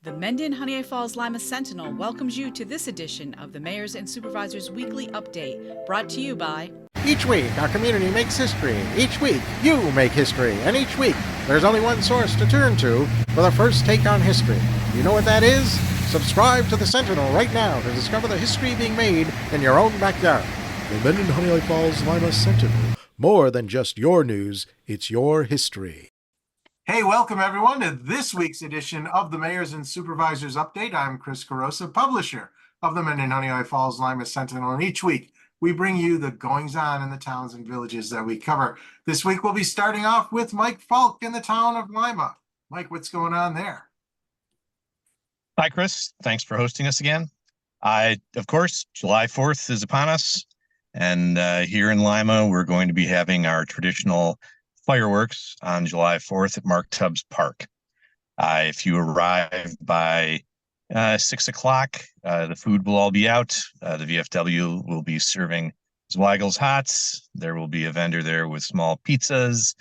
The Mendon-Honeoye Falls-Lima Sentinel welcomes you to this edition of the Mayors and Supervisors Weekly Update, brought to you by... Each week, our community makes history. Each week, you make history. And each week, there's only one source to turn to for the first take on history. You know what that is? Subscribe to the Sentinel right now to discover the history being made in your own backyard. The Mendon-Honeoye Falls-Lima Sentinel. More than just your news, it's your history. Hey, welcome everyone to this week's edition of the Mayors and Supervisors Update. I'm Chris Carosa, publisher of the Mendon-Honeoye Falls-Lima Sentinel, and each week we bring you the goings-on in the towns and villages that we cover. This week we'll be starting off with Mike Falk in the town of Lima. Mike, what's going on there? Hi, Chris. Thanks for hosting us again. Of course, July 4th is upon us, and here in Lima, we're going to be having our traditional fireworks on July 4th at Mark Tubbs Park. If you arrive by 6 o'clock, the food will all be out. The VFW will be serving Zweigel's Hots. There will be a vendor there with small pizzas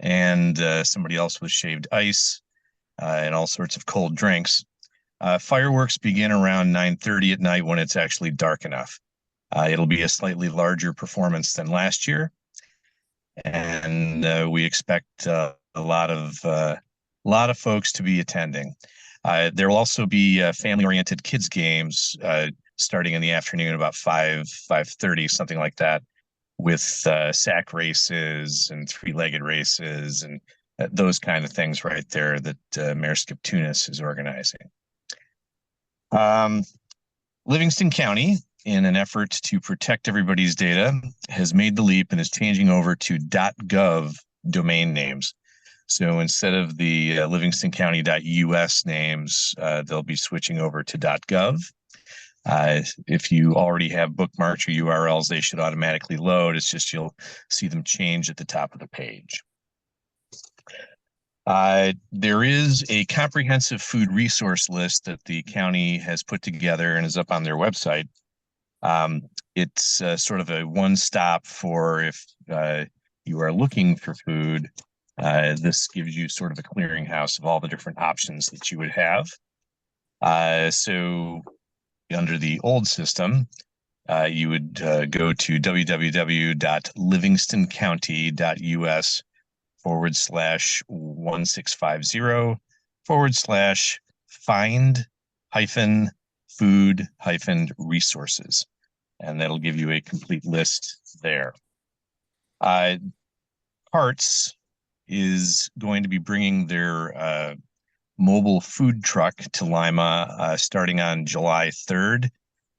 and somebody else with shaved ice and all sorts of cold drinks. Fireworks begin around 9:30 at night when it's actually dark enough. It'll be a slightly larger performance than last year, and we expect a lot of folks to be attending. There will also be family-oriented kids games starting in the afternoon about 5:30, something like that, with sack races and three-legged races and those kind of things right there that Mayor Skip Tunis is organizing. Livingston County, in an effort to protect everybody's data, has made the leap and is changing over to .gov domain names. So instead of the livingstoncounty.us names, they'll be switching over to .gov. If you already have bookmarks or URLs, they should automatically load. It's just you'll see them change at the top of the page. There is a comprehensive food resource list that the county has put together and is up on their website. It's sort of a one-stop for if you are looking for food. This gives you sort of a clearinghouse of all the different options that you would have. So under the old system, you would go to www.livingstoncounty.us/1650/find-food-resources. And that'll give you a complete list there. Parts is going to be bringing their mobile food truck to Lima starting on July 3rd.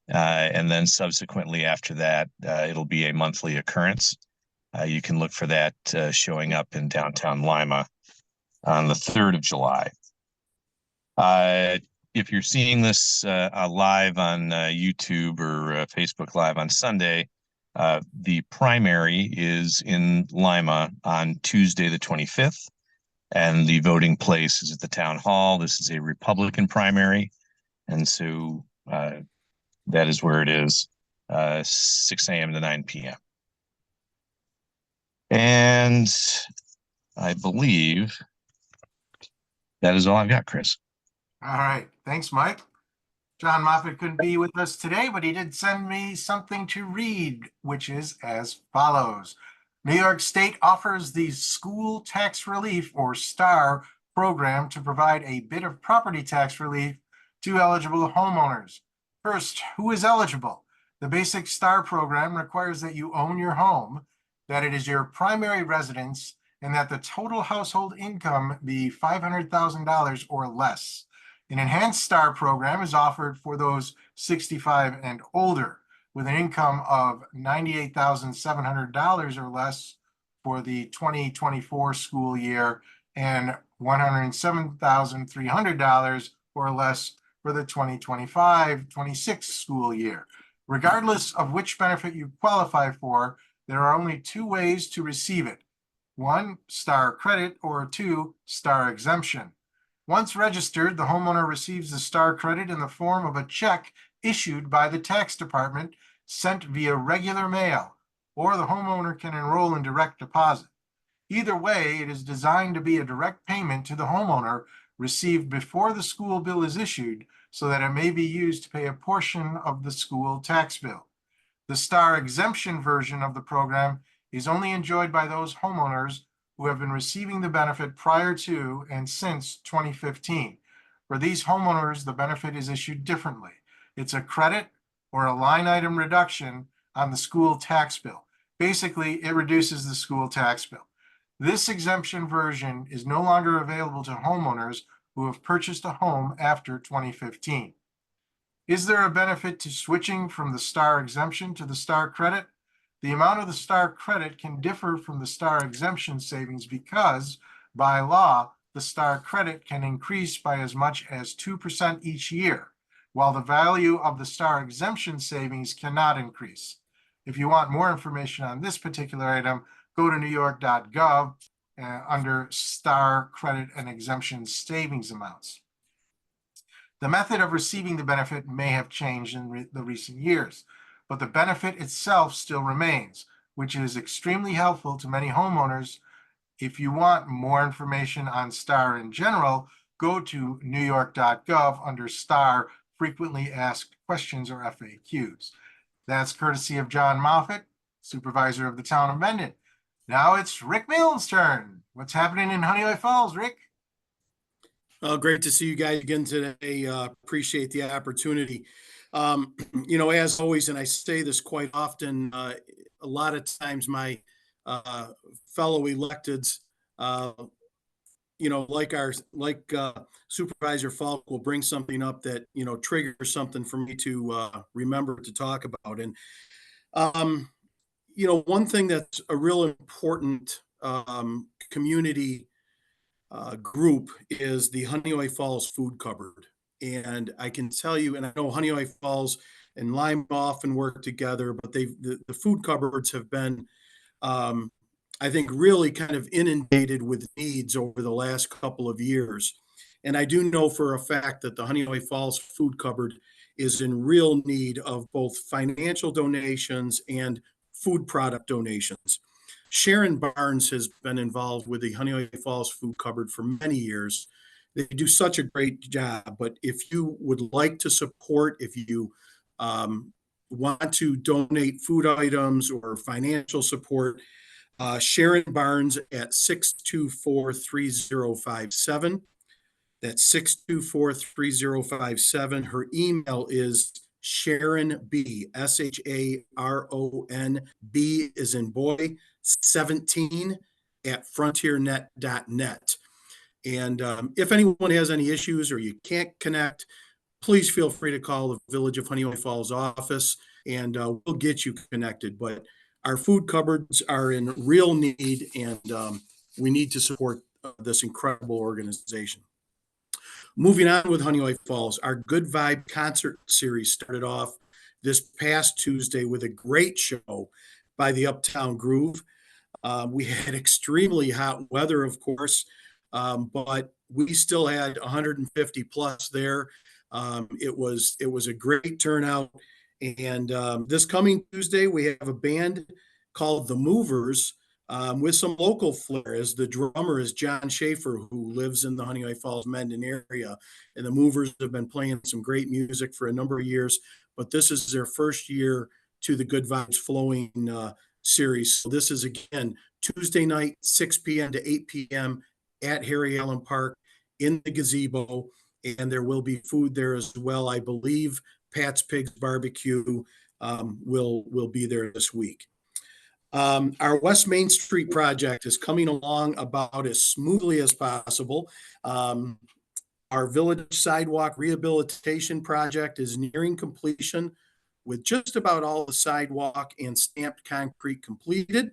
And then subsequently after that, it'll be a monthly occurrence. You can look for that showing up in downtown Lima on the 3rd of July. If you're seeing this live on YouTube or Facebook Live on Sunday, the primary is in Lima on Tuesday the 25th, and the voting place is at the town hall. This is a Republican primary, and so that is where it is, 6 a.m. to 9 p.m. And I believe that is all I've got, Chris. All right. Thanks, Mike. John Moffat couldn't be with us today, but he did send me something to read, which is as follows. New York State offers the School Tax Relief, or STAR, program to provide a bit of property tax relief to eligible homeowners. First, who is eligible? The basic STAR program requires that you own your home, that it is your primary residence, and that the total household income be $500,000 or less. An enhanced STAR program is offered for those 65 and older with an income of $98,700 or less for the 2024 school year and $107,300 or less for the 2025-26 school year. Regardless of which benefit you qualify for, there are only two ways to receive it. 1, STAR credit, or 2, STAR exemption. Once registered, the homeowner receives the STAR credit in the form of a check issued by the tax department sent via regular mail, or the homeowner can enroll in direct deposit. Either way, it is designed to be a direct payment to the homeowner received before the school bill is issued so that it may be used to pay a portion of the school tax bill. The STAR exemption version of the program is only enjoyed by those homeowners who have been receiving the benefit prior to and since 2015. For these homeowners, the benefit is issued differently. It's a credit or a line item reduction on the school tax bill. Basically, it reduces the school tax bill. This exemption version is no longer available to homeowners who have purchased a home after 2015. Is there a benefit to switching from the STAR exemption to the STAR credit? The amount of the STAR credit can differ from the STAR exemption savings because, by law, the STAR credit can increase by as much as 2% each year, while the value of the STAR exemption savings cannot increase. If you want more information on this particular item, go to newyork.gov under STAR credit and exemption savings amounts. The method of receiving the benefit may have changed in the recent years, but the benefit itself still remains, which is extremely helpful to many homeowners. If you want more information on STAR in general, go to newyork.gov under STAR frequently asked questions or FAQs. That's courtesy of John Moffett, supervisor of the town of Mendon. Now it's Rick Milne's turn. What's happening in Honeoye Falls, Rick? Great to see you guys again today. Appreciate the opportunity. As always, and I say this quite often, a lot of times my fellow electeds, like Supervisor Falk will bring something up that, triggers something for me to remember to talk about. And, one thing that's a real important community group is the Honeoye Falls Food Cupboard. And I can tell you, and I know Honeoye Falls and Lima often work together, but the food cupboards have been, I think, really kind of inundated with needs over the last couple of years. And I do know for a fact that the Honeoye Falls Food Cupboard is in real need of both financial donations and food product donations. Sharon Barnes has been involved with the Honeoye Falls Food Cupboard for many years. They do such a great job, but if you would like to support, if you want to donate food items or financial support, Sharon Barnes at 624-3057. That's 624-3057. Her email is Sharon B, SHARON, B is in boy, 17 at frontiernet.net. And if anyone has any issues or you can't connect, please feel free to call the Village of Honeoye Falls office and we'll get you connected. But our food cupboards are in real need and we need to support this incredible organization. Moving on with Honeoye Falls, our Good Vibe concert series started off this past Tuesday with a great show by the Uptown Groove. We had extremely hot weather, of course, but we still had 150 plus there. It was a great turnout. And this coming Tuesday, we have a band called The Movers with some local flair. As the drummer is John Schaefer, who lives in the Honeoye Falls, Mendon area. And The Movers have been playing some great music for a number of years, but this is their first year to the Good Vibes Flowing series. So this is, again, Tuesday night, 6 p.m. to 8 p.m. at Harry Allen Park in the gazebo. And there will be food there as well. I believe Pat's Pigs Barbecue will be there this week. Our West Main Street project is coming along about as smoothly as possible. Our village sidewalk rehabilitation project is nearing completion with just about all the sidewalk and stamped concrete completed.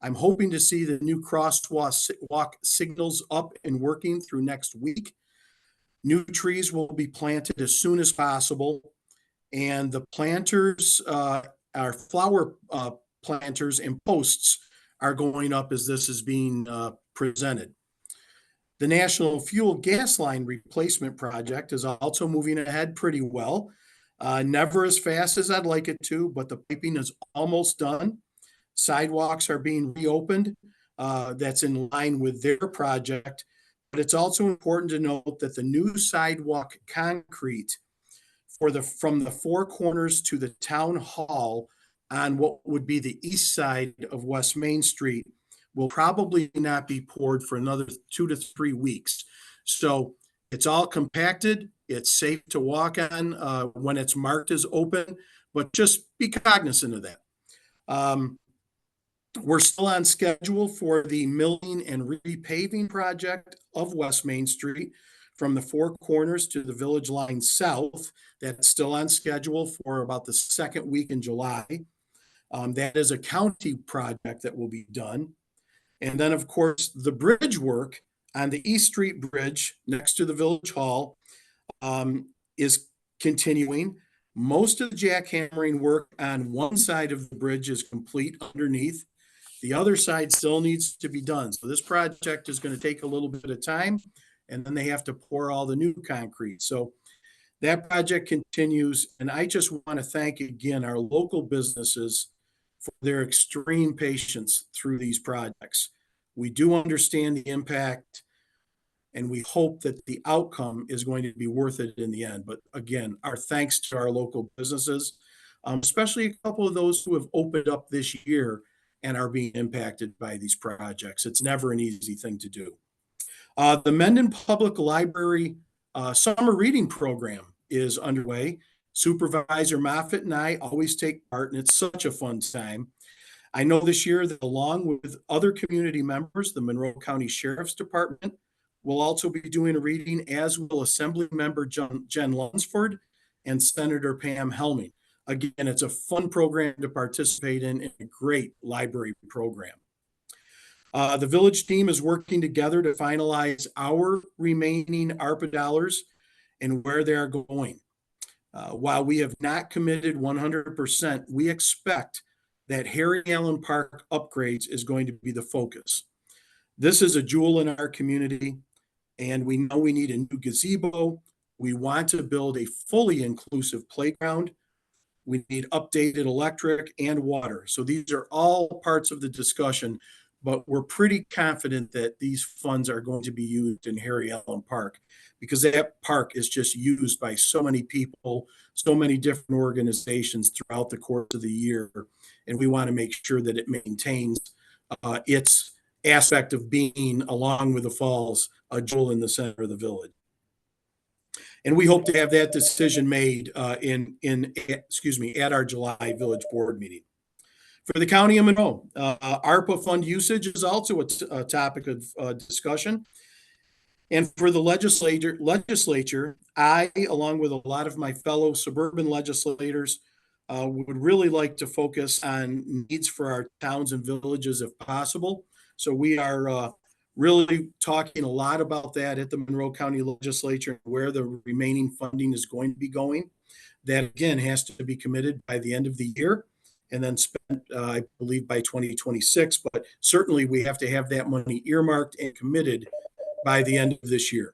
I'm hoping to see the new crosswalk signals up and working through next week. New trees will be planted as soon as possible. And the planters, our flower planters and posts are going up as this is being presented. The National Fuel Gas Line Replacement Project is also moving ahead pretty well. Never as fast as I'd like it to, but the piping is almost done. Sidewalks are being reopened. That's in line with their project. But it's also important to note that the new sidewalk concrete from the four corners to the town hall on what would be the east side of West Main Street will probably not be poured for another 2 to 3 weeks. So it's all compacted. It's safe to walk on when it's marked as open, but just be cognizant of that. We're still on schedule for the milling and repaving project of West Main Street from the four corners to the Village Line South. That's still on schedule for about the second week in July. That is a county project that will be done. And then, of course, the bridge work on the East Street Bridge next to the Village Hall is continuing. Most of the jackhammering work on one side of the bridge is complete underneath. The other side still needs to be done. So this project is going to take a little bit of time, and then they have to pour all the new concrete. So that project continues. And I just want to thank again our local businesses for their extreme patience through these projects. We do understand the impact, and we hope that the outcome is going to be worth it in the end. But again, our thanks to our local businesses, especially a couple of those who have opened up this year and are being impacted by these projects. It's never an easy thing to do. The Mendon Public Library summer reading program is underway. Supervisor Moffitt and I always take part, and it's such a fun time. I know this year that along with other community members, the Monroe County Sheriff's Department will also be doing a reading, as will Assembly Member Jen Lunsford and Senator Pam Helming. Again, it's a fun program to participate in and a great library program. The village team is working together to finalize our remaining ARPA dollars and where they are going. While we have not committed 100%, we expect that Harry Allen Park upgrades is going to be the focus. This is a jewel in our community, and we know we need a new gazebo. We want to build a fully inclusive playground. We need updated electric and water. So these are all parts of the discussion, but we're pretty confident that these funds are going to be used in Harry Allen Park, because that park is just used by so many people, so many different organizations throughout the course of the year. And we want to make sure that it maintains its aspect of being, along with the falls, a jewel in the center of the village. And we hope to have that decision made at our July village board meeting. For the county of Monroe, ARPA fund usage is also a topic of discussion. And for the legislature, I, along with a lot of my fellow suburban legislators, would really like to focus on needs for our towns and villages if possible. So we are really talking a lot about that at the Monroe County Legislature, where the remaining funding is going to be going. That, again, has to be committed by the end of the year and then spent, I believe, by 2026. But certainly we have to have that money earmarked and committed by the end of this year.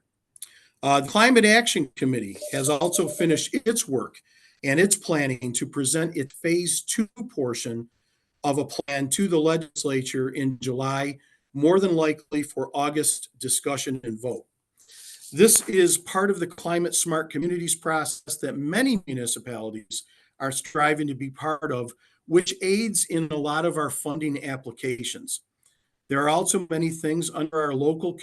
The Climate Action Committee has also finished its work, and it's planning to present its phase 2 portion of a plan to the legislature in July, more than likely for August discussion and vote. This is part of the climate smart communities process that many municipalities are striving to be part of, which aids in a lot of our funding applications. There are also many things under our local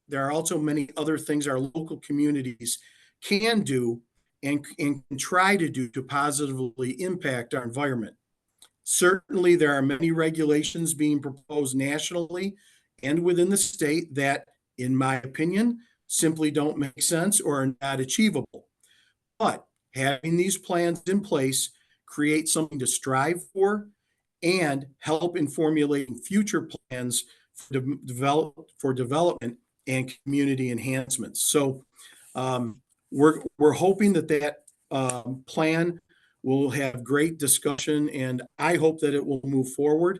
there are also many other things our local communities can do and can try to do to positively impact our environment. Certainly, there are many regulations being proposed nationally and within the state that, in my opinion, simply don't make sense or are not achievable. But having these plans in place creates something to strive for and help in formulating future plans for development and community enhancements. So we're hoping that plan will have great discussion, and I hope that it will move forward.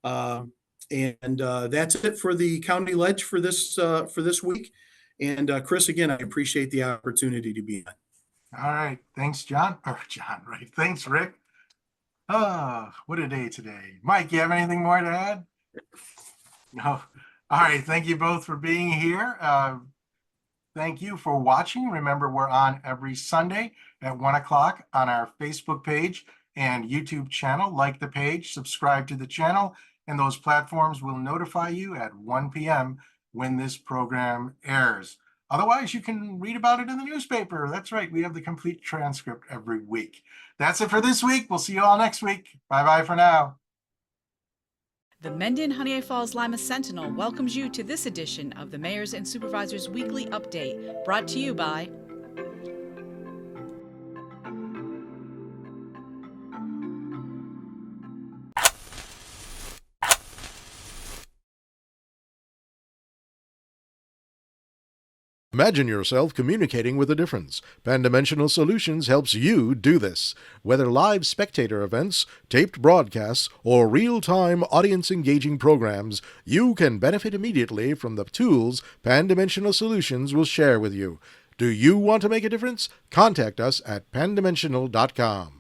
And that's it for the county ledge for this week. And Chris, again, I appreciate the opportunity to be on. All right. Thanks, John. Or John, right? Thanks, Rick. Oh, what a day today. Mike, you have anything more to add? No. All right. Thank you both for being here. Thank you for watching. Remember, we're on every Sunday at 1 o'clock on our Facebook page and YouTube channel. Like the page, subscribe to the channel, and those platforms will notify you at 1 p.m. when this program airs. Otherwise, you can read about it in the newspaper. That's right. We have the complete transcript every week. That's it for this week. We'll see you all next week. Bye-bye for now. The Mendon-Honeoye Falls-Lima Sentinel welcomes you to this edition of the Mayors and Supervisors Weekly Update, brought to you by Imagine yourself communicating with a difference. Pan-Dimensional Solutions helps you do this. Whether live spectator events, taped broadcasts, or real-time audience-engaging programs, you can benefit immediately from the tools Pan-Dimensional Solutions will share with you. Do you want to make a difference? Contact us at pandimensional.com.